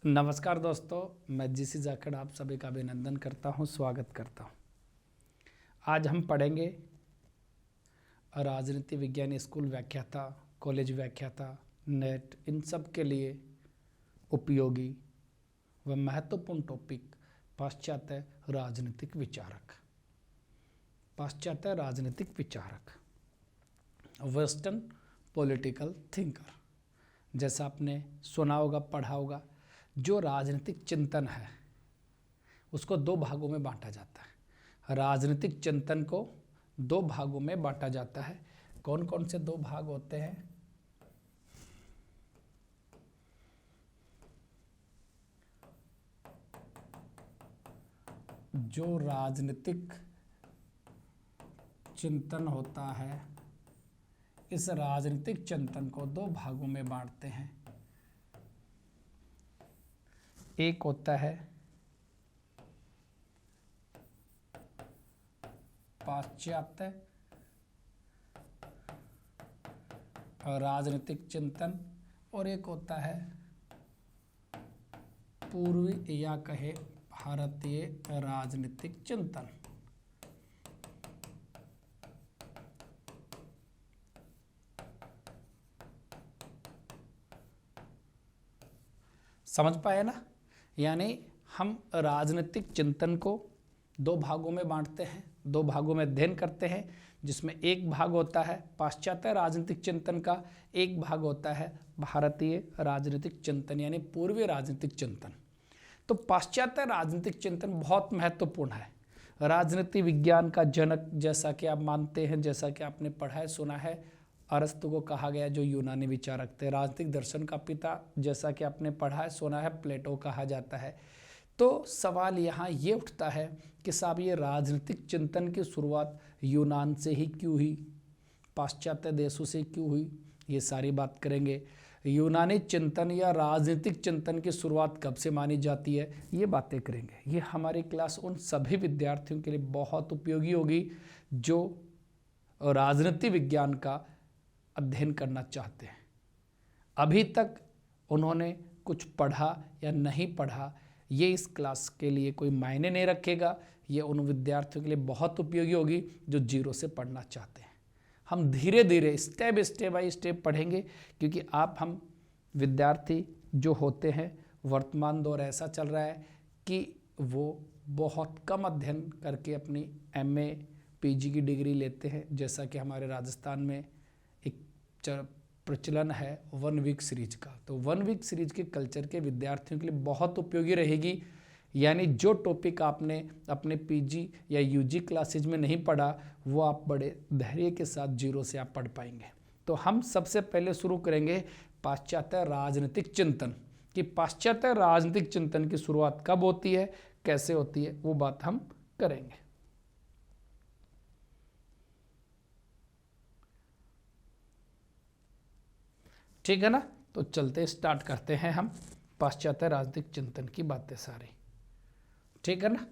नमस्कार दोस्तों, मैं जीसी जाखड़ आप सभी का अभिनंदन करता हूं, स्वागत करता हूं। आज हम पढ़ेंगे राजनीति विज्ञान स्कूल व्याख्याता, कॉलेज व्याख्याता, नेट, इन सब के लिए उपयोगी व महत्वपूर्ण टॉपिक पाश्चात्य राजनीतिक विचारक। पाश्चात्य राजनीतिक विचारक, वेस्टर्न पॉलिटिकल थिंकर। जैसा आपने सुना होगा, पढ़ा होगा, जो राजनीतिक चिंतन है उसको दो भागों में बांटा जाता है। राजनीतिक चिंतन को दो भागों में बांटा जाता है। कौन कौन से दो भाग होते हैं? जो राजनीतिक चिंतन होता है, इस राजनीतिक चिंतन को दो भागों में बांटते हैं। एक होता है पाश्चात्य राजनीतिक चिंतन और एक होता है पूर्वी या कहे भारतीय राजनीतिक चिंतन। समझ पाए ना? यानी हम राजनीतिक चिंतन को दो भागों में बांटते हैं, दो भागों में अध्ययन करते हैं, जिसमें एक भाग होता है पाश्चात्य राजनीतिक चिंतन का, एक भाग होता है भारतीय राजनीतिक चिंतन यानी पूर्वी राजनीतिक चिंतन। तो पाश्चात्य राजनीतिक चिंतन बहुत महत्वपूर्ण है। राजनीति विज्ञान का जनक जैसा कि आप मानते हैं, जैसा कि आपने पढ़ा है, सुना है, अरस्तु को कहा गया, जो यूनानी विचारक थे। राजनीतिक दर्शन का पिता जैसा कि आपने पढ़ा है, सुना है, प्लेटो कहा जाता है। तो सवाल यहाँ ये उठता है कि साहब ये राजनीतिक चिंतन की शुरुआत यूनान से ही क्यों हुई, पाश्चात्य देशों से क्यों हुई, ये सारी बात करेंगे। यूनानी चिंतन या राजनीतिक चिंतन की शुरुआत कब से मानी जाती है, ये बातें करेंगे। ये हमारी क्लास उन सभी विद्यार्थियों के लिए बहुत उपयोगी होगी जो राजनीति विज्ञान का अध्ययन करना चाहते हैं। अभी तक उन्होंने कुछ पढ़ा या नहीं पढ़ा, ये इस क्लास के लिए कोई मायने नहीं रखेगा। ये उन विद्यार्थियों के लिए बहुत उपयोगी होगी जो जीरो से पढ़ना चाहते हैं। हम धीरे धीरे स्टेप बाय स्टेप पढ़ेंगे, क्योंकि हम विद्यार्थी जो होते हैं, वर्तमान दौर ऐसा चल रहा है कि वो बहुत कम अध्ययन करके अपनी MA PG की डिग्री लेते हैं। जैसा कि हमारे राजस्थान में एक प्रचलन है 1 वीक सीरीज का। तो 1 वीक सीरीज के कल्चर के विद्यार्थियों के लिए बहुत उपयोगी रहेगी। यानी जो टॉपिक आपने अपने PG या UG क्लासेज में नहीं पढ़ा, वो आप बड़े धैर्य के साथ जीरो से आप पढ़ पाएंगे। तो हम सबसे पहले शुरू करेंगे पाश्चात्य राजनीतिक चिंतन, कि पाश्चात्य राजनीतिक चिंतन की शुरुआत कब होती है, कैसे होती है, वो बात हम करेंगे। ठीक है ना? तो चलते स्टार्ट करते हैं हम पाश्चात्य राजनीतिक चिंतन की बातें सारी। ठीक है ना?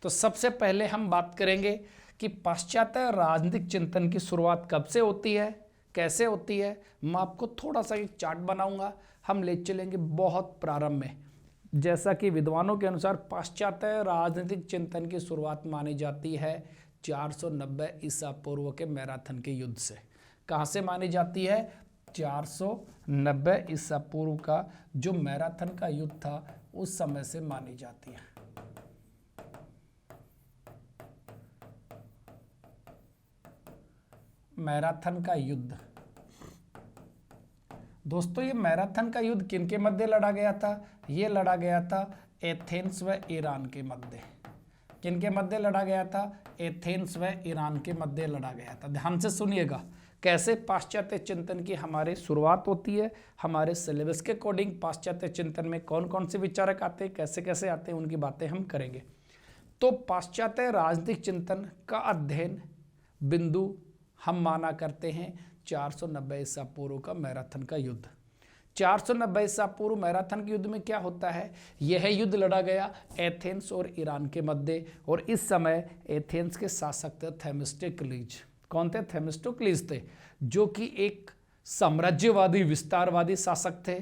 तो सबसे पहले हम बात करेंगे कि पाश्चात्य राजनीतिक चिंतन की शुरुआत कब से होती है, कैसे होती है। मैं आपको थोड़ा सा एक चार्ट बनाऊंगा, हम ले चलेंगे बहुत प्रारंभ में। जैसा कि विद्वानों के अनुसार पाश्चात्य राजनीतिक चिंतन की शुरुआत मानी जाती है 490 ईसा पूर्व के मैराथन के युद्ध से। कहाँ से मानी जाती है? 490 ईसा पूर्व का जो मैराथन का युद्ध था, उस समय से मानी जाती है। मैराथन का युद्ध, दोस्तों, ये मैराथन का युद्ध किनके मध्य लड़ा गया था? ये लड़ा गया था एथेंस व ईरान के मध्य। किनके मध्य लड़ा गया था? एथेंस व ईरान के मध्य लड़ा गया था। ध्यान से सुनिएगा कैसे पाश्चात्य चिंतन की हमारी शुरुआत होती है। हमारे सिलेबस के अकॉर्डिंग पाश्चात्य चिंतन में कौन कौन से विचारक आते हैं, कैसे कैसे आते हैं, उनकी बातें हम करेंगे। तो पाश्चात्य राजनीतिक चिंतन का अध्ययन बिंदु हम माना करते हैं 490 ईसा पूर्व का मैराथन का युद्ध। 490 ईसा पूर्व मैराथन के युद्ध में क्या होता है? यह युद्ध लड़ा गया एथेंस और ईरान के मध्य, और इस समय एथेंस के शासक थे थेमिस्टोक्लीज। कौन थे? थेमिस्टोक्लीज थे, जो कि एक साम्राज्यवादी विस्तारवादी शासक थे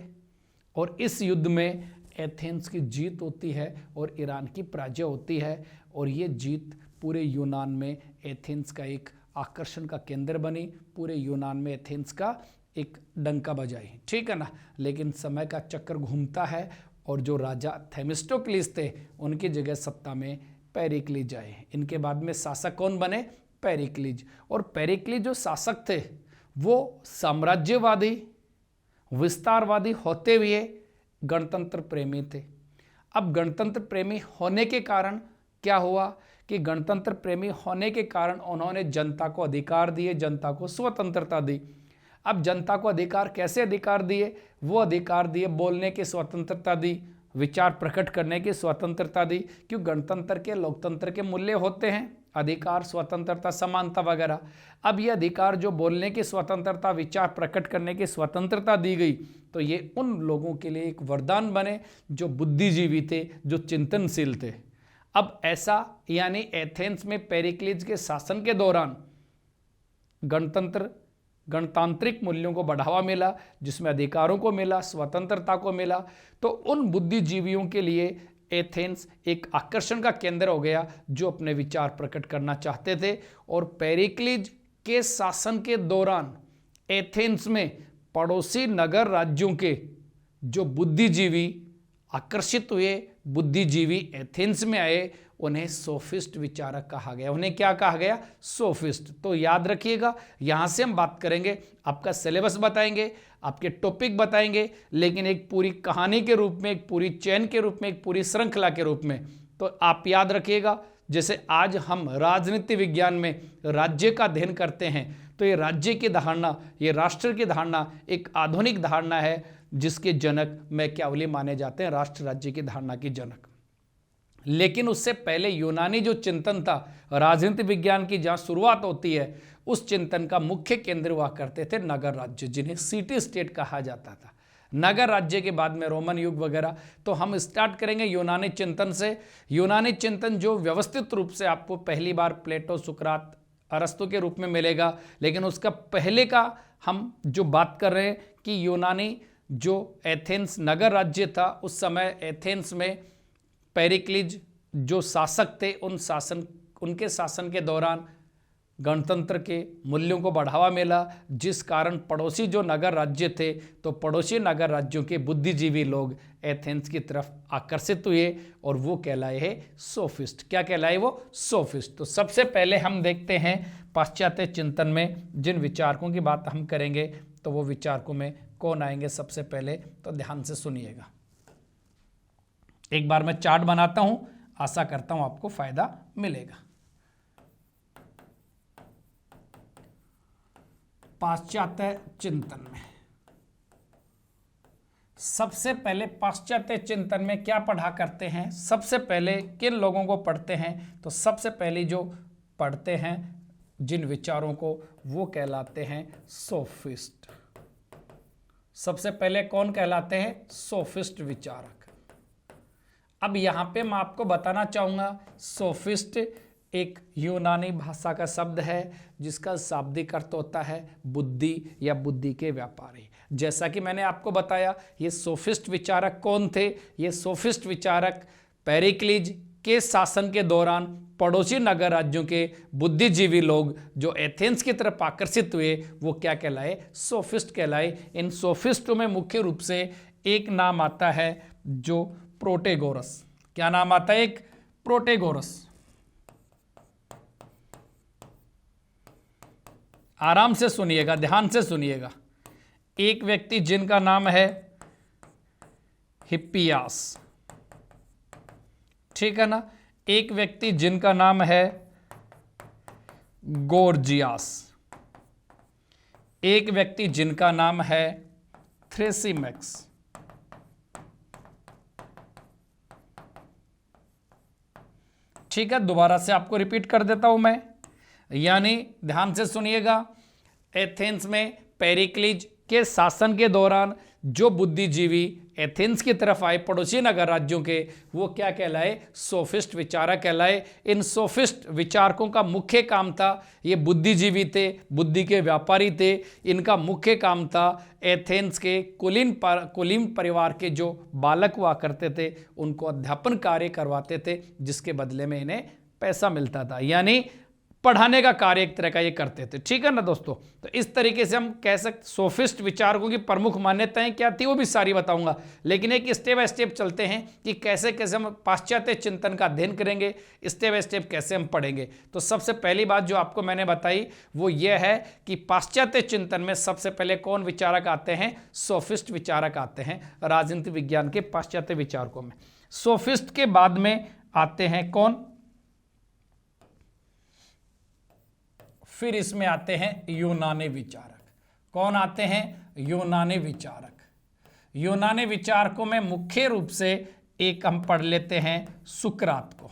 और इस युद्ध में एथेंस की जीत होती है और ईरान की पराजय होती है और ये जीत पूरे यूनान में एथेंस का एक आकर्षण का केंद्र बनी, पूरे यूनान में एथेंस का एक डंका बजाई, ठीक है ना। लेकिन समय का चक्कर घूमता है और जो राजा थेमिस्टोक्लिस थे उनकी जगह सत्ता में पेरिक्लिज आए। इनके बाद में शासक कौन बने? पेरिक्लिज। और पेरिक्लिज जो शासक थे वो साम्राज्यवादी विस्तारवादी होते हुए गणतंत्र प्रेमी थे। अब गणतंत्र प्रेमी होने के कारण क्या हुआ कि गणतंत्र प्रेमी होने के कारण उन्होंने जनता को अधिकार दिए, जनता को स्वतंत्रता दी। अब जनता को अधिकार कैसे अधिकार दिए? वो अधिकार दिए बोलने की स्वतंत्रता दी, विचार प्रकट करने की स्वतंत्रता दी, क्यों गणतंत्र के लोकतंत्र के मूल्य होते हैं अधिकार, स्वतंत्रता, समानता वगैरह। अब ये अधिकार जो बोलने की स्वतंत्रता, विचार प्रकट करने की स्वतंत्रता दी गई, तो ये उन लोगों के लिए एक वरदान बने जो बुद्धिजीवी थे, जो चिंतनशील थे। अब ऐसा यानी एथेंस में पेरिक्लिस के शासन के दौरान गणतांत्रिक मूल्यों को बढ़ावा मिला, जिसमें अधिकारों को मिला, स्वतंत्रता को मिला। तो उन बुद्धिजीवियों के लिए एथेंस एक आकर्षण का केंद्र हो गया जो अपने विचार प्रकट करना चाहते थे। और पेरिक्लिस के शासन के दौरान एथेंस में पड़ोसी नगर राज्यों के जो बुद्धिजीवी आकर्षित हुए, बुद्धिजीवी एथेंस में आए, उन्हें सोफिस्ट विचारक कहा गया। उन्हें क्या कहा गया? सोफिस्ट। तो याद रखिएगा, यहाँ से हम बात करेंगे, आपका सिलेबस बताएंगे, आपके टॉपिक बताएंगे, लेकिन एक पूरी कहानी के रूप में, एक पूरी चेन के रूप में, एक पूरी श्रृंखला के रूप में। तो आप याद रखिएगा, जैसे आज हम राजनीति विज्ञान में राज्य का अध्ययन करते हैं, तो ये राज्य की धारणा, ये राष्ट्र की धारणा एक आधुनिक धारणा है जिसके जनक मैकियावेली माने जाते हैं, राष्ट्र राज्य की धारणा की जनक। लेकिन उससे पहले यूनानी जो चिंतन था राजनीति विज्ञान की, जहाँ शुरुआत होती है, उस चिंतन का मुख्य केंद्र हुआ करते थे नगर राज्य, जिन्हें सिटी स्टेट कहा जाता था। नगर राज्य के बाद में रोमन युग वगैरह। तो हम स्टार्ट करेंगे यूनानी चिंतन से। यूनानी चिंतन जो व्यवस्थित रूप से आपको पहली बार प्लेटो, सुकरात, अरस्तु के रूप में मिलेगा, लेकिन उसका पहले का हम जो बात कर रहे हैं कि यूनानी जो एथेंस नगर राज्य था, उस समय एथेंस में पेरिक्लिस जो शासक थे, उनके शासन के दौरान गणतंत्र के मूल्यों को बढ़ावा मिला, जिस कारण पड़ोसी जो नगर राज्य थे, तो पड़ोसी नगर राज्यों के बुद्धिजीवी लोग एथेंस की तरफ आकर्षित हुए और वो कहलाए हैं सोफिस्ट। क्या कहलाए वो? सोफिस्ट। तो सबसे पहले हम देखते हैं पाश्चात्य चिंतन में जिन विचारकों की बात हम करेंगे, तो वो विचारकों में कौन आएंगे सबसे पहले, तो ध्यान से सुनिएगा। एक बार मैं चार्ट बनाता हूं, आशा करता हूं आपको फायदा मिलेगा। पाश्चात्य चिंतन में सबसे पहले पाश्चात्य चिंतन में क्या पढ़ा करते हैं? सबसे पहले किन लोगों को पढ़ते हैं? तो सबसे पहले जो पढ़ते हैं जिन विचारों को, वो कहलाते हैं सोफिस्ट। सबसे पहले कौन कहलाते हैं? सोफिस्ट विचारक। अब यहाँ पे मैं आपको बताना चाहूँगा, सोफिस्ट एक यूनानी भाषा का शब्द है जिसका शाब्दिक अर्थ होता है बुद्धि या बुद्धि के व्यापारी। जैसा कि मैंने आपको बताया, ये सोफिस्ट विचारक कौन थे? ये सोफिस्ट विचारक पेरिक्लिस के शासन के दौरान पड़ोसी नगर राज्यों के बुद्धिजीवी लोग जो एथेंस की तरफ आकर्षित हुए, वो क्या कहलाए? सोफिस्ट कहलाए। इन सोफिस्टों में मुख्य रूप से एक नाम आता है जो प्रोटेगोरस। क्या नाम आता है? एक प्रोटेगोरस। आराम से सुनिएगा, ध्यान से सुनिएगा। एक व्यक्ति जिनका नाम है हिप्पियास, ठीक है ना। एक व्यक्ति जिनका नाम है गोर्जियास। एक व्यक्ति जिनका नाम है थ्रेसिमेक्स। ठीक है, दोबारा से आपको रिपीट कर देता हूं मैं, यानी ध्यान से सुनिएगा। एथेंस में पेरिक्लिस के शासन के दौरान जो बुद्धिजीवी एथेंस की तरफ आए, पड़ोसी नगर राज्यों के, वो क्या कहलाए? सोफिस्ट विचारक कहलाए। इन सोफिस्ट विचारकों का मुख्य काम था, ये बुद्धिजीवी थे, बुद्धि के व्यापारी थे। इनका मुख्य काम था एथेंस के कुलीन परिवार के जो बालक हुआ करते थे उनको अध्यापन कार्य करवाते थे, जिसके बदले में इन्हें पैसा मिलता था, यानी पढ़ाने का कार्य एक तरह का ये करते थे। ठीक है ना दोस्तों? तो इस तरीके से हम कह सकते सोफिस्ट विचारकों की प्रमुख मान्यताएं क्या थी वो भी सारी बताऊंगा, लेकिन एक स्टेप बाय स्टेप चलते हैं कि कैसे कैसे हम पाश्चात्य चिंतन का अध्ययन करेंगे, स्टेप बाय स्टेप कैसे हम पढ़ेंगे। तो सबसे पहली बात जो आपको मैंने बताई वो ये है कि पाश्चात्य चिंतन में सबसे पहले कौन विचारक आते हैं? सोफिस्ट विचारक आते हैं राजनीति विज्ञान के पाश्चात्य विचारकों में। सोफिस्ट के बाद में आते हैं कौन? फिर इसमें आते हैं यूनानी विचारक। कौन आते हैं? यूनानी विचारक। यूनानी विचारकों में मुख्य रूप से एक हम पढ़ लेते हैं सुकरात को।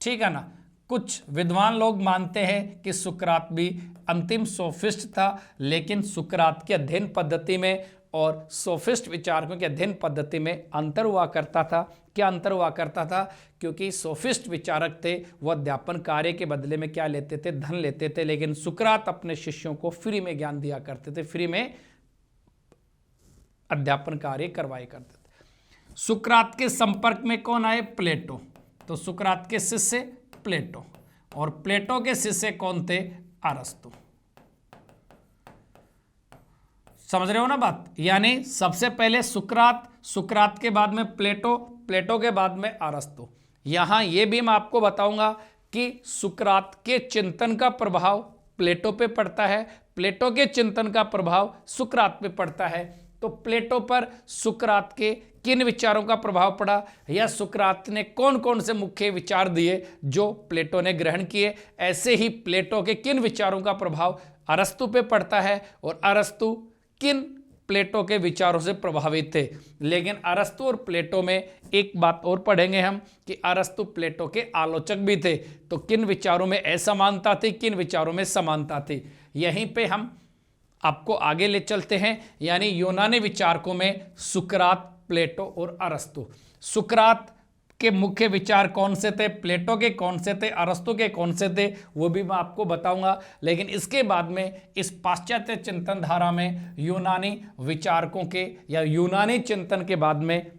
ठीक है ना? कुछ विद्वान लोग मानते हैं कि सुकरात भी अंतिम सोफिस्ट था, लेकिन सुकरात की अध्ययन पद्धति में और सोफिस्ट विचारकों की अध्ययन पद्धति में अंतर हुआ करता था। क्या अंतर हुआ करता था? क्योंकि सोफिस्ट विचारक थे वो अध्यापन कार्य के बदले में क्या लेते थे? धन लेते थे, लेकिन सुकरात अपने शिष्यों को फ्री में ज्ञान दिया करते थे, फ्री में अध्यापन कार्य करवाया करते थे। सुकरात के संपर्क में कौन आए? प्लेटो। तो सुकरात के शिष्य प्लेटो, और प्लेटो के शिष्य कौन थे? अरस्तु। समझ रहे हो ना बात? यानी सबसे पहले सुकरात, सुकरात के बाद में प्लेटो, प्लेटो के बाद में अरस्तु। यहां यह भी मैं आपको बताऊंगा कि सुकरात के चिंतन का प्रभाव प्लेटो पे पड़ता है, प्लेटो के चिंतन का प्रभाव सुकरात पे पड़ता है। तो प्लेटो पर सुकरात के किन विचारों का प्रभाव पड़ा, या सुकरात ने कौन कौन से मुख्य विचार दिए जो प्लेटो ने ग्रहण किए, ऐसे ही प्लेटो के किन विचारों का प्रभाव अरस्तु पे पड़ता है, और अरस्तु किन प्लेटो के विचारों से प्रभावित थे। लेकिन अरस्तु और प्लेटो में एक बात और पढ़ेंगे हम कि अरस्तु प्लेटो के आलोचक भी थे। तो किन विचारों में असमानता थी, किन विचारों में समानता थी, यहीं पे हम आपको आगे ले चलते हैं। यानी यूनानी विचारकों में सुकरात, प्लेटो और अरस्तु। सुकरात के मुख्य विचार कौन से थे, प्लेटो के कौन से थे, अरस्तु के कौन से थे, वो भी मैं आपको बताऊंगा। लेकिन इसके बाद में इस पाश्चात्य चिंतन धारा में यूनानी विचारकों के या यूनानी चिंतन के बाद में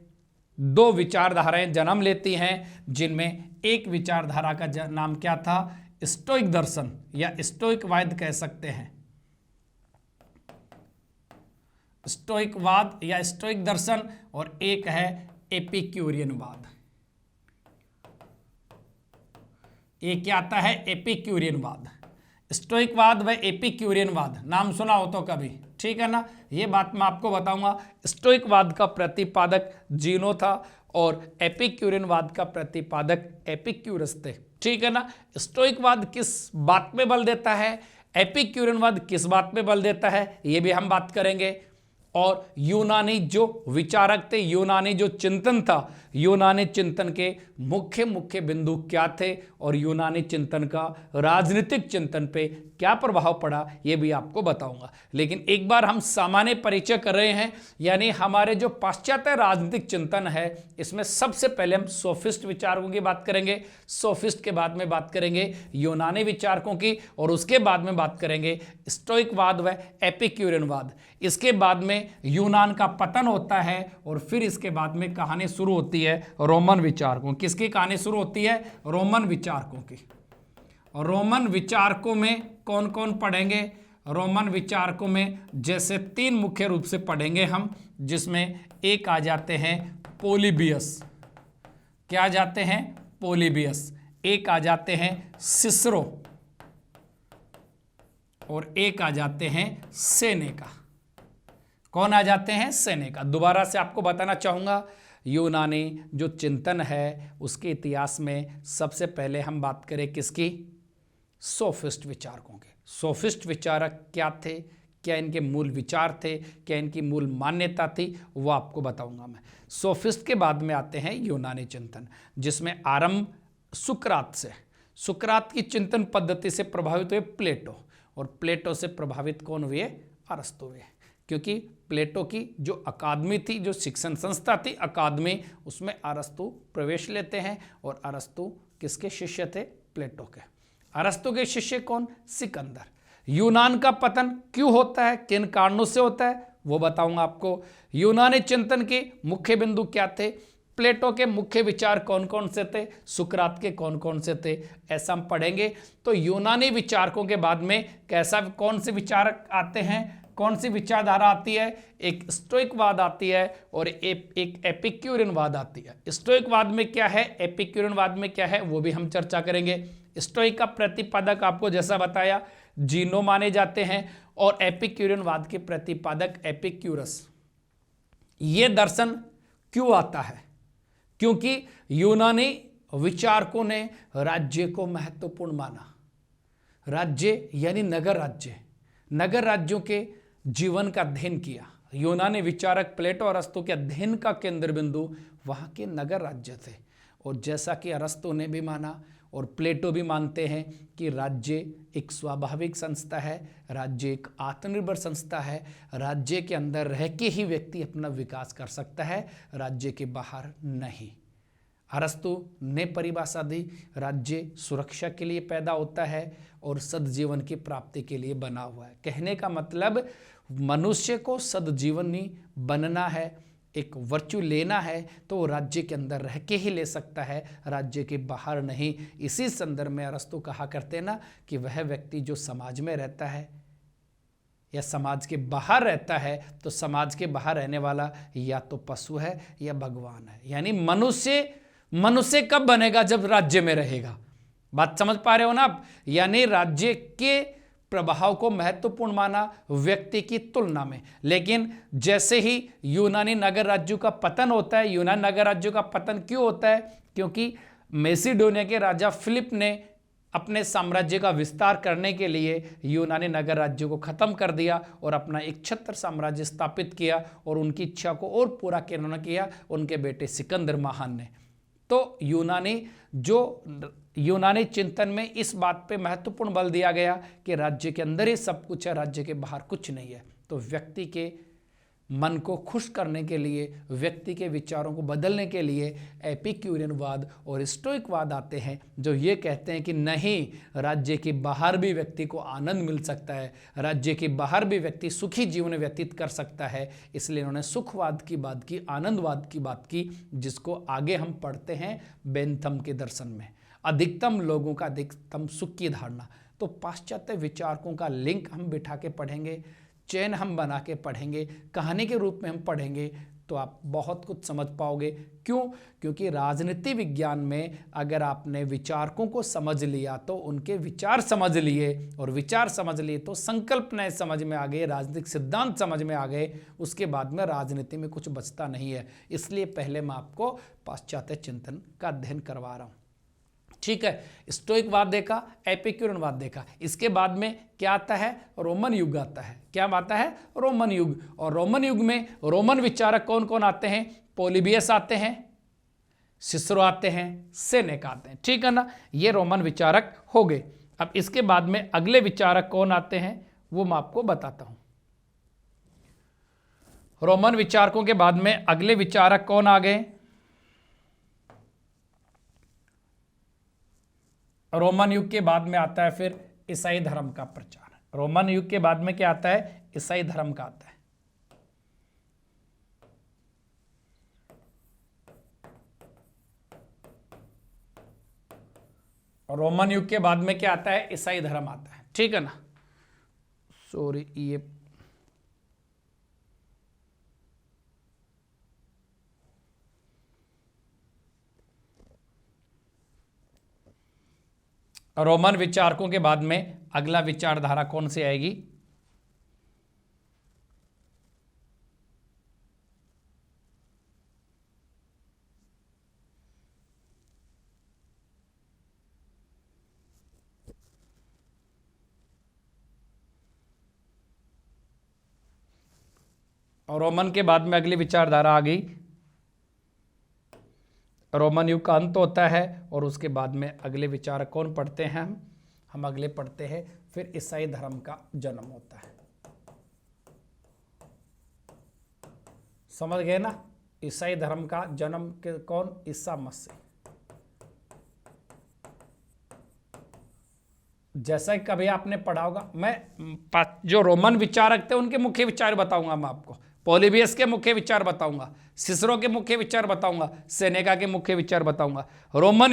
दो विचारधाराएं जन्म लेती हैं, जिनमें एक विचारधारा का नाम क्या था? स्टोइक दर्शन या स्टोइकवाद कह सकते हैं। स्टोइकवाद या स्टोइक दर्शन, और एक है एपिक्यूरियनवाद। ये क्या आता है? एपिक्यूरियनवाद। स्टोइकवाद व एपिक्यूरियनवाद नाम सुना हो तो कभी? ठीक है ना? ये बात मैं आपको बताऊंगा। स्टोइकवाद का प्रतिपादक जीनो था और एपिक्यूरियनवाद का प्रतिपादक एपिक्यूरस थे। ठीक है ना? स्टोइकवाद किस बात पे बल देता है, एपिक्यूरियनवाद किस बात पे बल देता है, ये भी हम बात करेंगे। और यूनानी जो विचारक थे, यूनानी जो चिंतन था, यूनानी चिंतन के मुख्य मुख्य बिंदु क्या थे, और यूनानी चिंतन का राजनीतिक चिंतन पे क्या प्रभाव पड़ा, ये भी आपको बताऊंगा। लेकिन एक बार हम सामान्य परिचय कर रहे हैं, यानी हमारे जो पाश्चात्य राजनीतिक चिंतन है इसमें सबसे पहले हम सोफिस्ट विचारकों की बात करेंगे, सोफिस्ट के बाद में बात करेंगे यूनानी विचारकों की, और उसके बाद में बात करेंगे स्टोइकवाद व एपिक्यूरियनवाद। इसके बाद में यूनान का पतन होता है, और फिर इसके बाद में कहानी शुरू होती है रोमन विचारकों। किसकी कहानी शुरू होती है? रोमन विचारकों की। और रोमन विचारकों में कौन कौन पढ़ेंगे? रोमन विचारकों में जैसे तीन मुख्य रूप से पढ़ेंगे हम, जिसमें एक आ जाते हैं पोलिबियस। क्या आ जाते हैं? पोलिबियस। एक आ जाते हैं सिसरो, और एक आ जाते हैं सेनेका। कौन आ जाते हैं? सेनेका। दोबारा से आपको बताना चाहूंगा, यूनानी जो चिंतन है उसके इतिहास में सबसे पहले हम बात करें किसकी? सोफिस्ट विचारकों के। सोफिस्ट विचारक क्या थे, क्या इनके मूल विचार थे, क्या इनकी मूल मान्यता थी, वो आपको बताऊंगा मैं। सोफिस्ट के बाद में आते हैं यूनानी चिंतन, जिसमें आरंभ सुकरात से। सुकरात की चिंतन पद्धति से प्रभावित हुए प्लेटो, और प्लेटो से प्रभावित कौन हुए? अरस्तु हुए। क्योंकि प्लेटो की जो अकादमी थी, जो शिक्षण संस्था थी अकादमी, उसमें अरस्तु प्रवेश लेते हैं। और अरस्तु किसके शिष्य थे? प्लेटो के। अरस्तु के शिष्य कौन? सिकंदर। यूनान का पतन क्यों होता है, किन कारणों से होता है, वो बताऊंगा आपको। यूनानी चिंतन के मुख्य बिंदु क्या थे, प्लेटो के मुख्य विचार कौन कौन से थे, सुकरात के कौन कौन से थे, ऐसा हम पढ़ेंगे। तो यूनानी विचारकों के बाद में कौन से विचारक आते हैं, कौन सी विचारधारा आती है? एक स्टोइकवाद आती है और एक एपिक्यूरियनवाद आती है। स्टोइकवाद में क्या है, एपिक्यूरियनवाद में क्या है, वो भी हम चर्चा करेंगे। स्टोइक का प्रतिपादक आपको जैसा बताया जीनो माने जाते हैं और एपिक्यूरियनवाद के प्रतिपादक एपिक्यूरस। ये दर्शन क्यों आता है? क्योंकि यूनानी विचारकों ने राज्य को महत्वपूर्ण माना। राज्य यानी नगर राज्य, नगर राज्यों के जीवन का अध्ययन किया। यूनानी विचारक प्लेटो और अरस्तु के अध्ययन का केंद्र बिंदु वहाँ के नगर राज्य थे। और जैसा कि अरस्तु ने भी माना और प्लेटो भी मानते हैं कि राज्य एक स्वाभाविक संस्था है, राज्य एक आत्मनिर्भर संस्था है, राज्य के अंदर रह के ही व्यक्ति अपना विकास कर सकता है, राज्य के बाहर नहीं। अरस्तु ने परिभाषा दी, राज्य सुरक्षा के लिए पैदा होता है और सद्जीवन की प्राप्ति के लिए बना हुआ है। कहने का मतलब मनुष्य को सद्जीवनी बनना है, एक वर्च्यू लेना है तो वो राज्य के अंदर रह के ही ले सकता है, राज्य के बाहर नहीं। इसी संदर्भ में अरस्तु कहा करते हैं ना कि वह व्यक्ति जो समाज में रहता है या समाज के बाहर रहता है, तो समाज के बाहर रहने वाला या तो पशु है या भगवान है। यानी मनुष्य कब बनेगा? जब राज्य में रहेगा। बात समझ पा रहे हो ना आप? यानी राज्य के प्रभाव को महत्वपूर्ण माना व्यक्ति की तुलना में। लेकिन जैसे ही यूनानी नगर राज्यों का पतन होता है, यूनानी नगर राज्यों का पतन क्यों होता है? क्योंकि मैसिडोनिया के राजा फिलिप ने अपने साम्राज्य का विस्तार करने के लिए यूनानी नगर राज्यों को खत्म कर दिया और अपना एक छत्र साम्राज्य स्थापित किया और उनकी इच्छा को और पूरा किया उनके बेटे सिकंदर महान ने। तो यूनानी चिंतन में इस बात पे महत्वपूर्ण बल दिया गया कि राज्य के अंदर ही सब कुछ है, राज्य के बाहर कुछ नहीं है। तो व्यक्ति के मन को खुश करने के लिए, व्यक्ति के विचारों को बदलने के लिए एपिक्यूरियनवाद और स्टोइकवाद आते हैं, जो ये कहते हैं कि नहीं, राज्य के बाहर भी व्यक्ति को आनंद मिल सकता है, राज्य के बाहर भी व्यक्ति सुखी जीवन व्यतीत कर सकता है। इसलिए उन्होंने सुखवाद की बात की, आनंदवाद की बात की, जिसको आगे हम पढ़ते हैं बेंथम के दर्शन में। अधिकतम लोगों का अधिकतम सुख की धारणा। तो पाश्चात्य विचारकों का लिंक हम बिठा के पढ़ेंगे, चेन हम बना के पढ़ेंगे, कहानी के रूप में हम पढ़ेंगे, तो आप बहुत कुछ समझ पाओगे। क्यों? क्योंकि राजनीति विज्ञान में अगर आपने विचारकों को समझ लिया तो उनके विचार समझ लिए, और विचार समझ लिए तो संकल्पनाएं समझ में आ गए, राजनीतिक सिद्धांत समझ में आ गए, उसके बाद में राजनीति में कुछ बचता नहीं है। इसलिए पहले मैं आपको पाश्चात्य चिंतन का अध्ययन करवा रहा हूँ। ठीक है, स्टोइकवाद देखा, एपिक्यूरियनवाद देखा। इसके बाद में क्या आता है? रोमन युग आता है। क्या आता है? रोमन युग। और रोमन युग में रोमन विचारक कौन कौन आते हैं? पोलिबियस आते हैं, सिसरो आते हैं, सेनेका आते हैं। ठीक है ना, ये रोमन विचारक हो गए। अब इसके बाद में अगले विचारक कौन आते हैं वो मैं आपको बताता हूं। रोमन विचारकों के बाद में अगले विचारक कौन आ गए? रोमन युग के बाद में आता है फिर ईसाई धर्म का प्रचार। रोमन युग के बाद में क्या आता है? ईसाई धर्म का आता है। रोमन युग के बाद में क्या आता है? ईसाई धर्म आता है। ठीक है ना, सॉरी, ये रोमन विचारकों के बाद में अगला विचारधारा कौन सी आएगी? और रोमन के बाद में अगली विचारधारा आ गई, रोमन युग का अंत होता है और उसके बाद में अगले विचारक कौन पढ़ते हैं? हम अगले पढ़ते हैं फिर ईसाई धर्म का जन्म होता है। समझ गए ना। ईसाई धर्म का जन्म के कौन? ईसा मसीह। जैसा कि कभी आपने पढ़ा होगा, मैं जो रोमन विचारक थे उनके मुख्य विचार बताऊंगा मैं आपको, पॉलीबियस के मुख्य विचार बताऊंगा, सिसरो के मुख्य विचार बताऊंगा, सेनेका के मुख्य विचार बताऊंगा। रोमन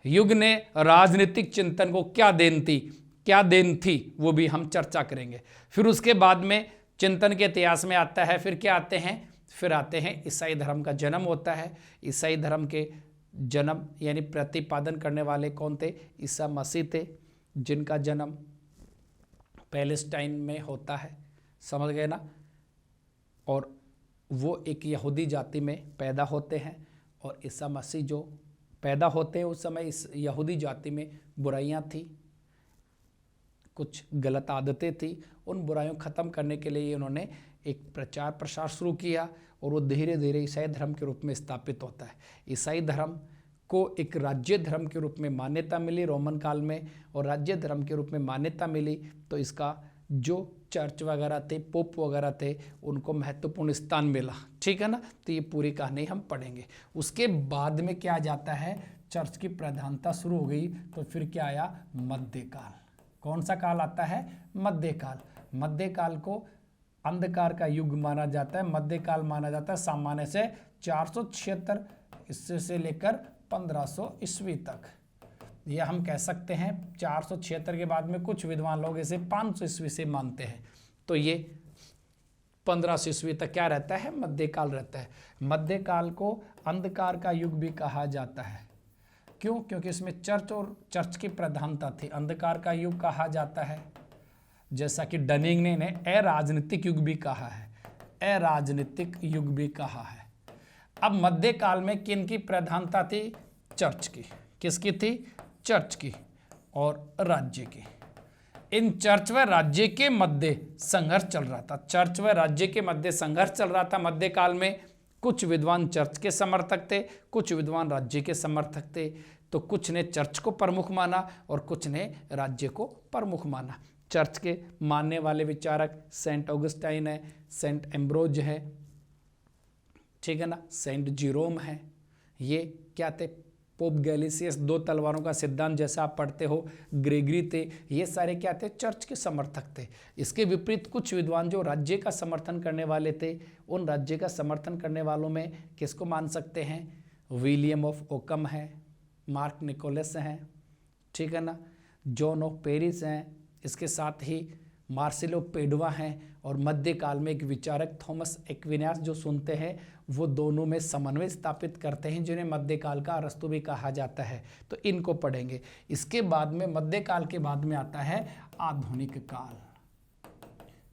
युग ने राजनीतिक चिंतन को क्या देन थी वो भी हम चर्चा करेंगे। फिर उसके बाद में चिंतन के इतिहास में आता है, फिर क्या आते हैं? फिर आते हैं ईसाई धर्म का जन्म होता है। ईसाई धर्म के जन्म यानी प्रतिपादन करने वाले कौन थे? ईसा मसीह थे, जिनका जन्म पैलेस्टाइन में होता है। समझ गए ना। और वो एक यहूदी जाति में पैदा होते हैं, और ईसा मसीह जो पैदा होते हैं उस समय इस यहूदी जाति में बुराइयां थी, कुछ गलत आदतें थी। उन बुराइयों ख़त्म करने के लिए उन्होंने एक प्रचार प्रसार शुरू किया, और वो धीरे धीरे ईसाई धर्म के रूप में स्थापित होता है। ईसाई धर्म को एक राज्य धर्म के रूप में मान्यता मिली रोमन काल में, और राज्य धर्म के रूप में मान्यता मिली तो इसका जो चर्च वगैरह थे, पोप वगैरह थे, उनको महत्वपूर्ण स्थान मिला। ठीक है ना। तो ये पूरी कहानी हम पढ़ेंगे। उसके बाद में क्या जाता है? चर्च की प्रधानता शुरू हो गई, तो फिर क्या आया? मध्यकाल। कौन सा काल आता है? मध्यकाल। मध्यकाल को अंधकार का युग माना जाता है। मध्यकाल माना जाता है सामान्य से 476 ईस्वी से लेकर 1500 ईस्वी तक। यह हम कह सकते हैं 476 के बाद में कुछ विद्वान लोग इसे 500 ईस्वी से मानते हैं। तो ये 1500 ईस्वी तक क्या रहता है? मध्यकाल रहता है। मध्यकाल को अंधकार का युग भी कहा जाता है। क्यों? क्योंकि इसमें चर्च की प्रधानता थी। अंधकार का युग कहा जाता है, जैसा कि डनिंग ने इन्हें अराजनीतिक युग भी कहा है। अराजनीतिक युग भी कहा है। अब मध्यकाल में किन की प्रधानता थी? चर्च की। किसकी थी? चर्च की और राज्य की। इन चर्च व राज्य के मध्य संघर्ष चल रहा था। चर्च व राज्य के मध्य संघर्ष चल रहा था मध्यकाल में। कुछ विद्वान चर्च के समर्थक थे, कुछ विद्वान राज्य के समर्थक थे। तो कुछ ने चर्च को प्रमुख माना और कुछ ने राज्य को प्रमुख माना। चर्च के मानने वाले विचारक सेंट ऑगस्टाइन है, सेंट एम्ब्रोज है, ठीक है ना, सेंट जीरोम है। ये क्या थे? पोप गैलिसियस, 2 तलवारों का सिद्धांत जैसा आप पढ़ते हो, ग्रेगरी थे। ये सारे क्या थे? चर्च के समर्थक थे। इसके विपरीत कुछ विद्वान जो राज्य का समर्थन करने वाले थे, उन राज्य का समर्थन करने वालों में किसको मान सकते हैं? विलियम ऑफ ओकम है, मार्क निकोलस हैं, ठीक है ना, जॉन ऑफ पेरिस हैं, इसके साथ ही मार्सिलो पेडवा हैं, और मध्यकाल में एक विचारक थॉमस एक्विनास जो सुनते हैं, वो दोनों में समन्वय स्थापित करते हैं, जिन्हें मध्यकाल का अरस्तु भी कहा जाता है। तो इनको पढ़ेंगे। इसके बाद में मध्यकाल के बाद में आता है आधुनिक काल।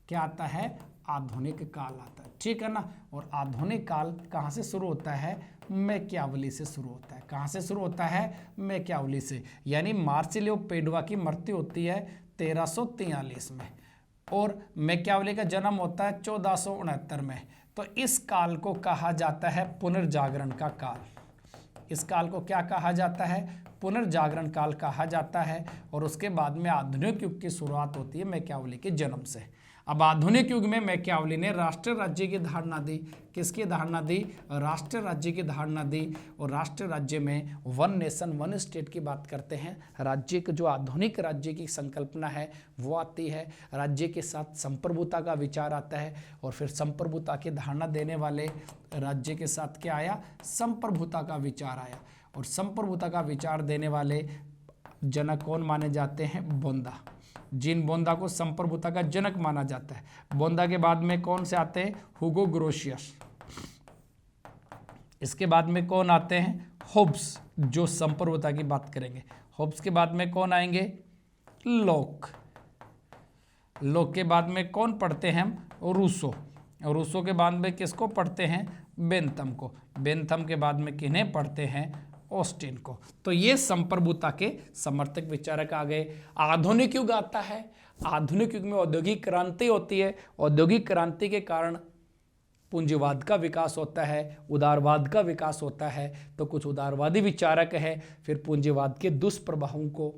क्या आता है? आधुनिक काल आता है, ठीक है ना। और आधुनिक काल कहाँ से शुरू होता है? मैकियावली से शुरू होता है। कहाँ से शुरू होता है? मैकियावली से। यानी मार्सिलो पेडवा की मृत्यु होती है 1343 में, और मैकियावली का जन्म होता है 1469 में। तो इस काल को कहा जाता है पुनर्जागरण का काल। इस काल को क्या कहा जाता है? पुनर्जागरण काल कहा जाता है। और उसके बाद में आधुनिक युग की शुरुआत होती है मैकियावली के जन्म से। अब आधुनिक युग में मैकियावली ने राष्ट्र राज्य की धारणा दी। किसकी धारणा दी? राष्ट्र राज्य की धारणा दी। और राष्ट्र राज्य में 1 नेशन 1 स्टेट की बात करते हैं। राज्य की जो आधुनिक राज्य की संकल्पना है वो आती है। राज्य के साथ संप्रभुता का विचार आता है, और फिर संप्रभुता की धारणा देने वाले राज्य के साथ क्या आया? संप्रभुता का विचार आया। और संप्रभुता का विचार देने वाले जनक कौन माने जाते हैं? बोंदा। जीन बोंदा को संप्रभुता का जनक माना जाता है। बोंदा के बाद में कौन से आते हैं? हुगो ग्रोशियस। इसके बाद में कौन आते हैं? होब्स, जो संप्रभुता की बात करेंगे। होब्स के बाद में कौन आएंगे? लोक। लोक के बाद में कौन पढ़ते हैं हम? रूसो। रूसो के बाद में किसको पढ़ते हैं? बेंथम को। बेंथम के बाद में किन्हें पढ़ते हैं? ऑस्टिन को। तो ये संप्रभुता के समर्थक विचारक आ गए। आधुनिक युग आता है। आधुनिक युग में औद्योगिक क्रांति होती है। औद्योगिक क्रांति के कारण पूंजीवाद का विकास होता है, उदारवाद का विकास होता है। तो कुछ उदारवादी विचारक हैं, फिर पूंजीवाद के दुष्प्रभावों को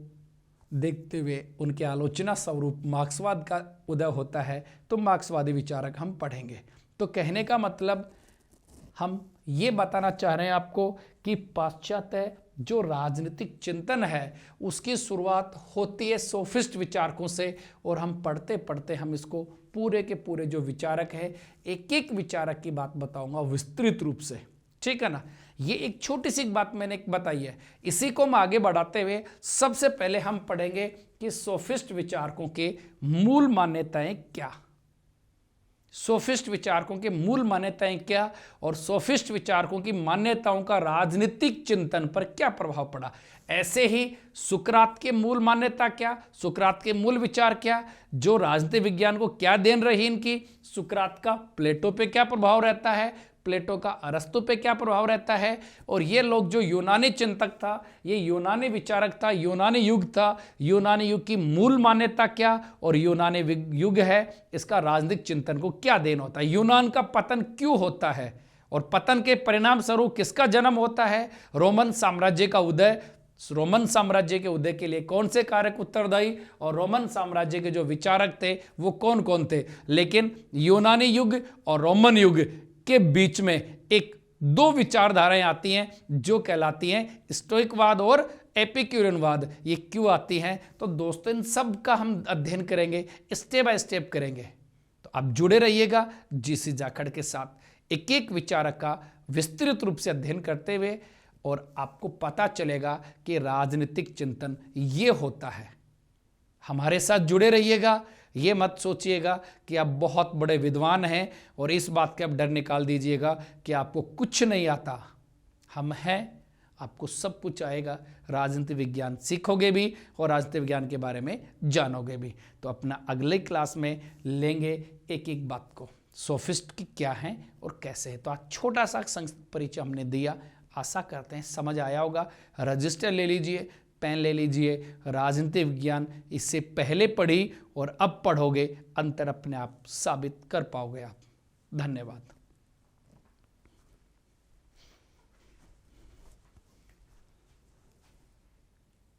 देखते हुए उनके आलोचना स्वरूप मार्क्सवाद का उदय होता है। तो मार्क्सवादी विचारक हम पढ़ेंगे। तो कहने का मतलब हम ये बताना चाह रहे हैं आपको कि पाश्चात्य जो राजनीतिक चिंतन है उसकी शुरुआत होती है सोफिस्ट विचारकों से, और हम पढ़ते पढ़ते हम इसको पूरे के पूरे जो विचारक है, एक एक विचारक की बात बताऊंगा विस्तृत रूप से, ठीक है ना। ये एक छोटी सी बात मैंने बताई है, इसी को हम आगे बढ़ाते हुए सबसे पहले हम पढ़ेंगे कि सोफिस्ट विचारकों के मूल मान्यताएं क्या, सोफिस्ट विचारकों के मूल मान्यताएं क्या, और सोफिस्ट विचारकों की मान्यताओं का राजनीतिक चिंतन पर क्या प्रभाव पड़ा। ऐसे ही सुकरात के मूल मान्यता क्या, सुकरात के मूल विचार क्या, जो राजनीतिक विज्ञान को क्या देन रही इनकी, सुकरात का प्लेटो पे क्या प्रभाव रहता है, प्लेटो का अरस्तु पे क्या प्रभाव रहता है, और ये लोग जो यूनानी चिंतक था, ये यूनानी विचारक था, यूनानी युग था, यूनानी युग की मूल मान्यता क्या, और यूनानी युग है इसका राजनीतिक चिंतन को क्या देन होता है, यूनान का पतन क्यों होता है, और पतन के परिणाम स्वरूप किसका जन्म होता है, रोमन साम्राज्य का उदय, रोमन साम्राज्य के उदय के लिए कौन से कारक उत्तरदायी, और रोमन साम्राज्य के जो विचारक थे वो कौन कौन थे। लेकिन यूनानी युग और रोमन युग के बीच में एक दो विचारधाराएं आती हैं जो कहलाती हैं स्टोइकवाद और एपिक्यूरियनवाद। ये क्यों आती हैं, तो दोस्तों इन सब का हम अध्ययन करेंगे, स्टेप बाय स्टेप करेंगे, तो आप जुड़े रहिएगा जीसी जाखड़ के साथ, एक एक विचारक का विस्तृत रूप से अध्ययन करते हुए, और आपको पता चलेगा कि राजनीतिक चिंतन ये होता है। हमारे साथ जुड़े रहिएगा, ये मत सोचिएगा कि आप बहुत बड़े विद्वान हैं और इस बात के आप डर निकाल दीजिएगा कि आपको कुछ नहीं आता। हम हैं, आपको सब कुछ आएगा, राजनीति विज्ञान सीखोगे भी और राजनीति विज्ञान के बारे में जानोगे भी। तो अपना अगले क्लास में लेंगे एक एक बात को, सोफिस्ट की क्या हैं और कैसे है। तो आज छोटा सा संक्षिप्त परिचय हमने दिया, आशा करते हैं समझ आया होगा। रजिस्टर ले लीजिए, पेन ले लीजिए, राजनीति विज्ञान इससे पहले पढ़ी और अब पढ़ोगे, अंतर अपने आप साबित कर पाओगे आप। धन्यवाद।